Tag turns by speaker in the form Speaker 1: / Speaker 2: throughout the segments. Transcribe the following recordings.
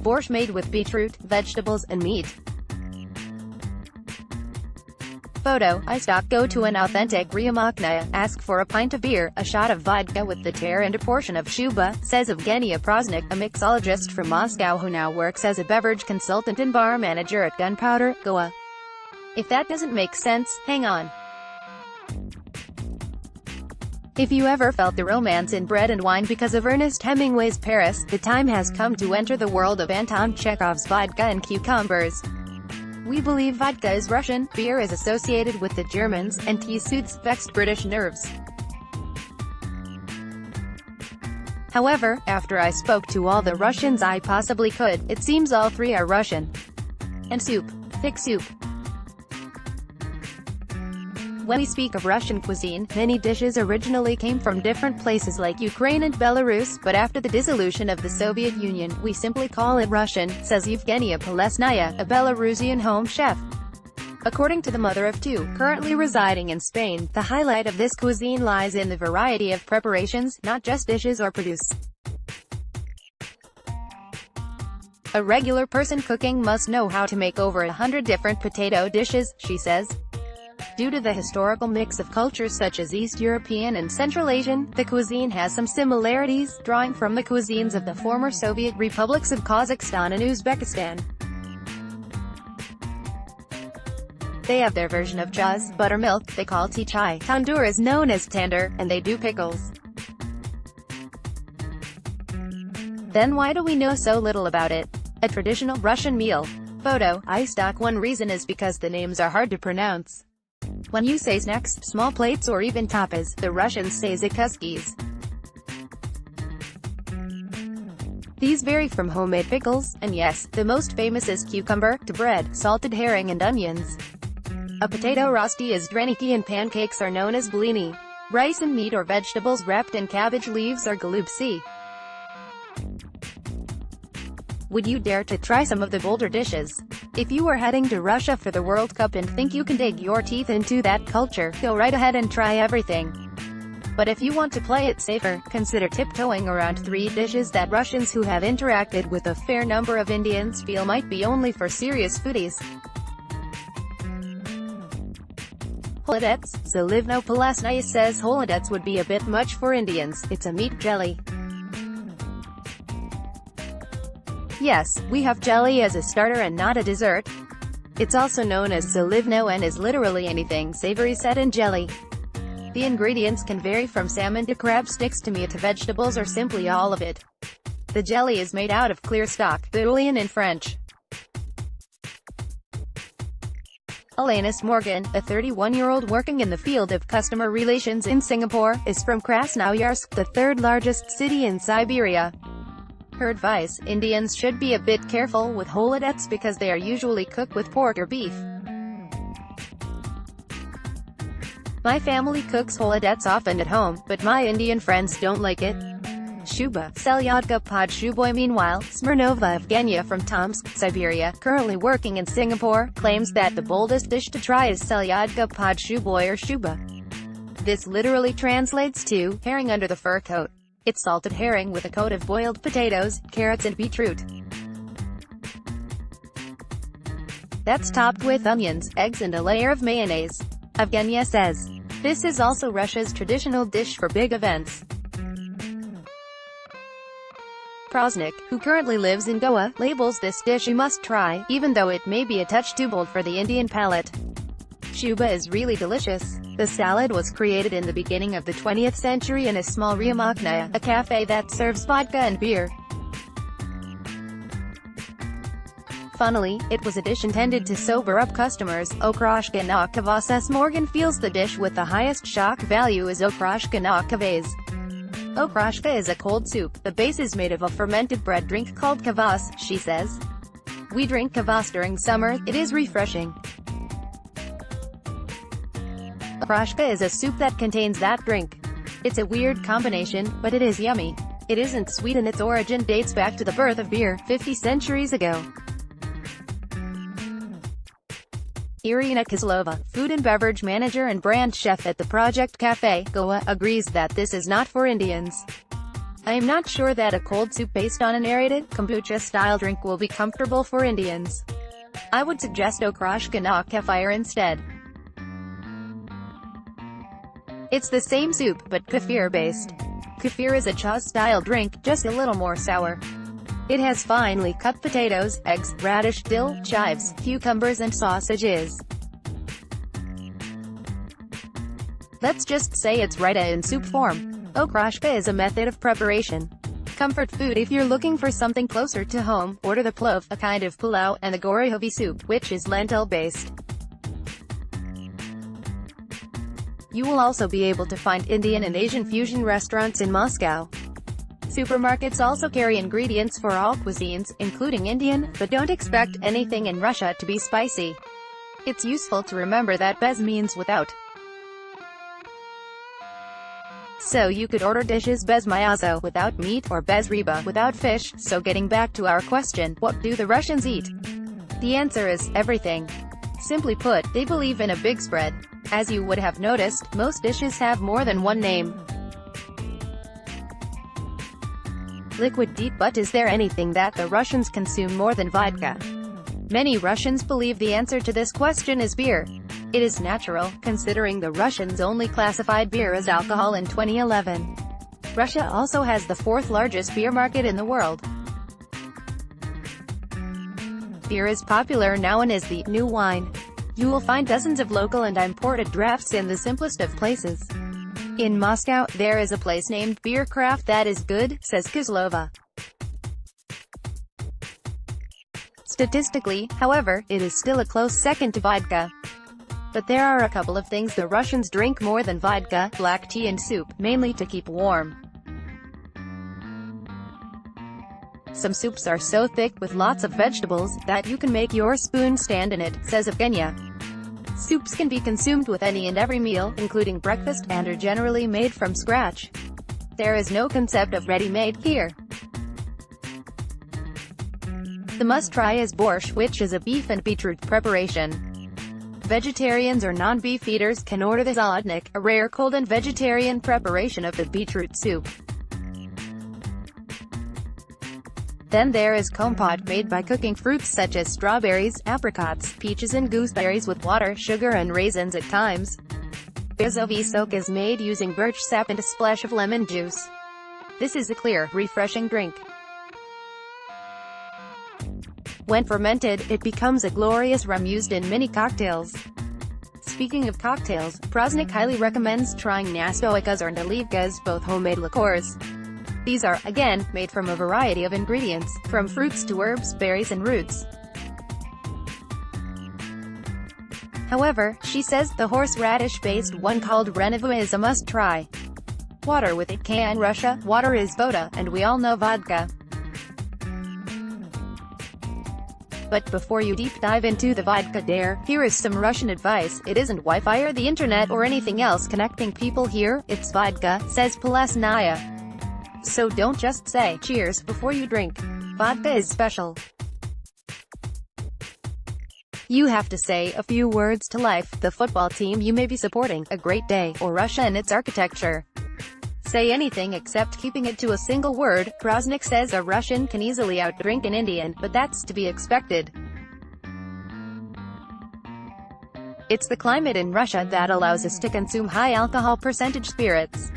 Speaker 1: Borsch made with beetroot, vegetables, and meat. Photo, iStockGo to an authentic riumochnaya, ask for a pint of beer, a shot of vodka with the tear and a portion of shuba, says Evgenya Prazdnik, a mixologist from Moscow who now works as a beverage consultant and bar manager at Gunpowder, Goa. If that doesn't make sense, hang on. If you ever felt the romance in bread and wine because of Ernest Hemingway's Paris, the time has come to enter the world of Anton Chekhov's vodka and cucumbers. We believe vodka is Russian, beer is associated with the Germans, and tea soothes vexed British nerves. However, after I spoke to all the Russians I possibly could, it seems all three are Russian. And soup. Thick soup. When we speak of Russian cuisine, many dishes originally came from different places like Ukraine and Belarus, but after the dissolution of the Soviet Union, we simply call it Russian, says Evgenya Prazdnik, a Belarusian home chef. According to the mother of two, currently residing in Spain, the highlight of this cuisine lies in the variety of preparations, not just dishes or produce. A regular person cooking must know how to make over 100 different potato dishes, she says. Due to the historical mix of cultures such as East European and Central Asian, the cuisine has some similarities, drawing from the cuisines of the former Soviet republics of Kazakhstan and Uzbekistan. They have their version of chaz, buttermilk, they call tea chai, tandoor is known as tandoor, and they do pickles. Then why do we know so little about it? A traditional Russian meal. Photo, iStock. One reason is because the names are hard to pronounce. When you say snacks, small plates or even tapas, the Russians say zakuskis. These vary from homemade pickles, and yes, the most famous is cucumber, to bread, salted herring and onions. A potato rosti is dreniki and pancakes are known as belie. Rice and meat or vegetables wrapped in cabbage leaves are golubtsi. Would you dare to try some of the bolder dishes? If you are heading to Russia for the World Cup and think you can dig your teeth into that culture, go right ahead and try everything. But if you want to play it safer, consider tiptoeing around 3 dishes that Russians who have interacted with a fair number of Indians feel might be only for serious foodies. Holodets. Zalivno Polesnaya says holodets would be a bit much for Indians. It's a meat jelly. Yes, we have jelly as a starter and not a dessert. It's also known as zalivno and is literally anything savory set in jelly. The ingredients can vary from salmon to crab sticks to meat to vegetables or simply all of it. The jelly is made out of clear stock, bouillon in French. Ernest Morgan, a 31-year-old working in the field of customer relations in Singapore, is from Krasnoyarsk, the 3rd largest city in Siberia. Her advice: Indians should be a bit careful with holodets because they are usually cooked with pork or beef. My family cooks holodets often at home, but my Indian friends don't like it. Shuba, Selyadka pod shuboy. Meanwhile, Smirnova Evgenya from Tomsk, Siberia, currently working in Singapore, claims that the boldest dish to try is Selyadka pod shuboy or shuba. This literally translates to herring under the fur coat. It's salted herring with a coat of boiled potatoes, carrots and beetroot. That's topped with onions, eggs and a layer of mayonnaise. Evgenya says. This is also Russia's traditional dish for big events. Prazdnik, who currently lives in Goa, labels this dish a must-try, even though it may be a touch too bold for the Indian palate. Shuba is really delicious. The salad was created in the beginning of the 20th century in a small riumochnaya, a cafe that serves vodka and beer. Funnily, it was a dish intended to sober up customers. Okroshka na kvass. Morgan feels the dish with the highest shock value is okroshka na kvass. Okroshka is a cold soup. The base is made of a fermented bread drink called kvass, she says. We drink kvass during summer, it is refreshing. Okroshka is a soup that contains that drink. It's a weird combination, but it is yummy. It isn't sweet and its origin dates back to the birth of beer, 50 centuries ago. Irina Kozlova, food and beverage manager and brand chef at the Project Cafe, Goa, agrees that this is not for Indians. I am not sure that a cold soup based on an aerated, kombucha-style drink will be comfortable for Indians. I would suggest okroshka kefir instead. It's the same soup, but kefir-based. Kefir is a cha-style drink, just a little more sour. It has finely cut potatoes, eggs, radish, dill, chives, cucumbers and sausages. Let's just say it's raita in soup form. Okroshka is a method of preparation. Comfort food. If you're looking for something closer to home, order the plov, a kind of pulao, and the goryahovi soup, which is lentil-based. You will also be able to find Indian and Asian fusion restaurants in Moscow. Supermarkets also carry ingredients for all cuisines, including Indian, but don't expect anything in Russia to be spicy. It's useful to remember that bez means without. So you could order dishes bez myazo, without meat, or bez ryba, without fish. So getting back to our question, what do the Russians eat? The answer is everything. Simply put, they believe in a big spread. As you would have noticed, most dishes have more than one name. Liquid deep. But is there anything that the Russians consume more than vodka? Many Russians believe the answer to this question is beer. It is natural, considering the Russians only classified beer as alcohol in 2011. Russia also has the fourth largest beer market in the world. Beer is popular now and is the new wine. You will find dozens of local and imported drafts in the simplest of places. In Moscow, there is a place named Beer Craft that is good, says Kuzlova. Statistically, however, it is still a close second to vodka. But there are a couple of things the Russians drink more than vodka: black tea and soup, mainly to keep warm. Some soups are so thick with lots of vegetables that you can make your spoon stand in it, says Evgenya. Soups can be consumed with any and every meal, including breakfast, and are generally made from scratch. There is no concept of ready-made here. The must-try is Borsch, which is a beef and beetroot preparation. Vegetarians or non-beef eaters can order the zolotnik, a rare cold and vegetarian preparation of the beetroot soup. Then there is kompot, made by cooking fruits such as strawberries, apricots, peaches and gooseberries with water, sugar and raisins at times. Bezovi soak is made using birch sap and a splash of lemon juice. This is a clear, refreshing drink. When fermented, it becomes a glorious rum used in many cocktails. Speaking of cocktails, Prazdnik highly recommends trying nastoikas or nalivkas, both homemade liqueurs. These are, again, made from a variety of ingredients, from fruits to herbs, berries and roots. However, she says, the horseradish-based one called Renova is a must-try. Water with it can Russia, water is voda, and we all know vodka. But before you deep dive into the vodka dare, here is some Russian advice. It isn't Wi-Fi or the internet or anything else connecting people here, it's vodka, says Polesnaya. So don't just say cheers before you drink. Vodka is special. You have to say a few words to life, the football team you may be supporting, a great day, or Russia and its architecture. Say anything except keeping it to a single word. Prazdnik says a Russian can easily outdrink an Indian, but that's to be expected. It's the climate in Russia that allows us to consume high alcohol percentage spirits.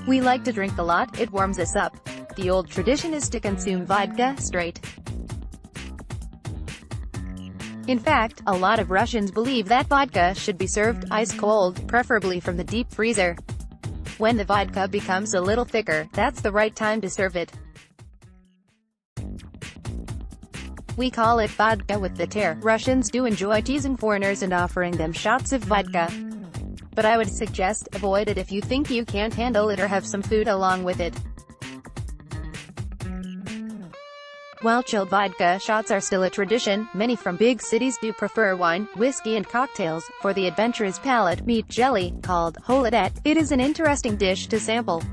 Speaker 1: We like to drink a lot, it warms us up. The old tradition is to consume vodka straight. In fact, a lot of Russians believe that vodka should be served ice cold, preferably from the deep freezer. When the vodka becomes a little thicker, that's the right time to serve it. We call it vodka with the tear. Russians do enjoy teasing foreigners and offering them shots of vodka. But I would suggest, avoid it if you think you can't handle it or have some food along with it. While chilled vodka shots are still a tradition, many from big cities do prefer wine, whiskey and cocktails. For the adventurous palate, meat jelly, called holodet. It is an interesting dish to sample.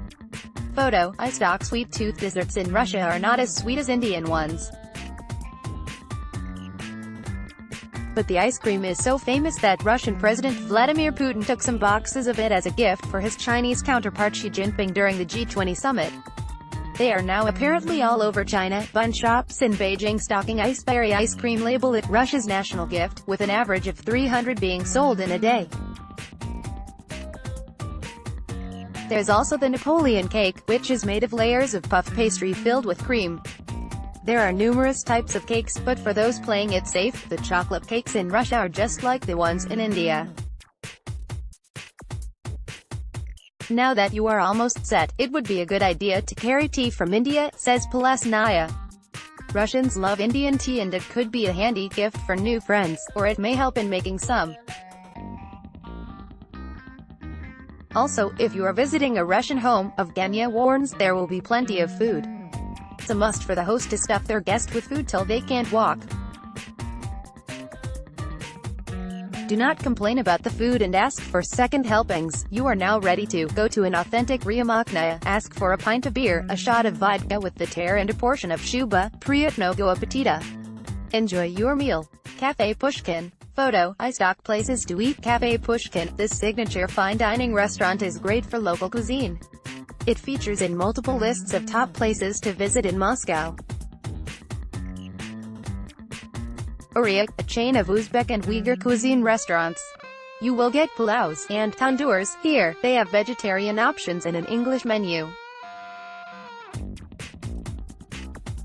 Speaker 1: Photo, iStock sweet tooth desserts in Russia are not as sweet as Indian ones. But the ice cream is so famous that Russian President Vladimir Putin took some boxes of it as a gift for his Chinese counterpart Xi Jinping during the G20 summit. They are now apparently all over China. Bun shops in Beijing stocking iceberry ice cream label it Russia's national gift, with an average of 300 being sold in a day. There's also the Napoleon cake, which is made of layers of puff pastry filled with cream. There are numerous types of cakes, but for those playing it safe, the chocolate cakes in Russia are just like the ones in India. Now that you are almost set, it would be a good idea to carry tea from India, says Palasnaya. Russians love Indian tea and it could be a handy gift for new friends, or it may help in making some. Also, if you are visiting a Russian home, Evgenya warns, there will be plenty of food. It's a must for the host to stuff their guest with food till they can't walk. Do not complain about the food and ask for second helpings. You are now ready to go to an authentic riumochnaya. Ask for a pint of beer, a shot of vodka with the tear and a portion of shuba. Priятного аппетита. Enjoy your meal. Cafe Pushkin. Photo, iStock places to eat. Cafe Pushkin. This signature fine dining restaurant is great for local cuisine. It features in multiple lists of top places to visit in Moscow. Oryak, a chain of Uzbek and Uyghur cuisine restaurants. You will get pulaus and tandoors. Here, they have vegetarian options and an English menu.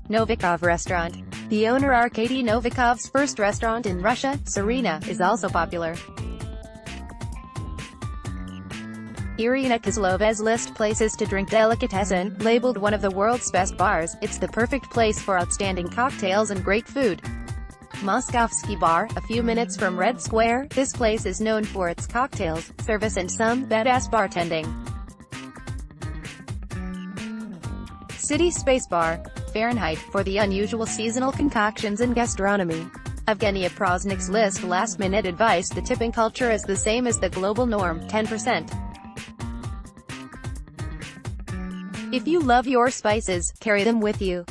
Speaker 1: Novikov restaurant. The owner Arkady Novikov's first restaurant in Russia, Serena, is also popular. Irina Kislova's list places to drink delicatessen, labeled one of the world's best bars. It's the perfect place for outstanding cocktails and great food. Moskovsky Bar, a few minutes from Red Square, this place is known for its cocktails, service and some badass bartending. City Space Bar. Fahrenheit, for the unusual seasonal concoctions in gastronomy. Evgenya Prazdnik's list last-minute advice. The tipping culture is the same as the global norm, 10%. If you love your spices, carry them with you.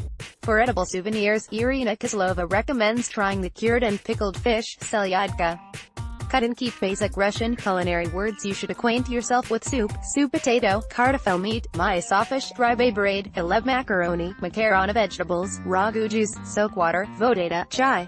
Speaker 1: For edible souvenirs, Irina Kislova recommends trying the cured and pickled fish, selyadka. Cut and keep basic Russian culinary words. You should acquaint yourself with soup, soup potato, kartoffel meat, maisofish, rye braid, elev macaroni, macaroni vegetables, ragu juice, soak water, vodka, chai.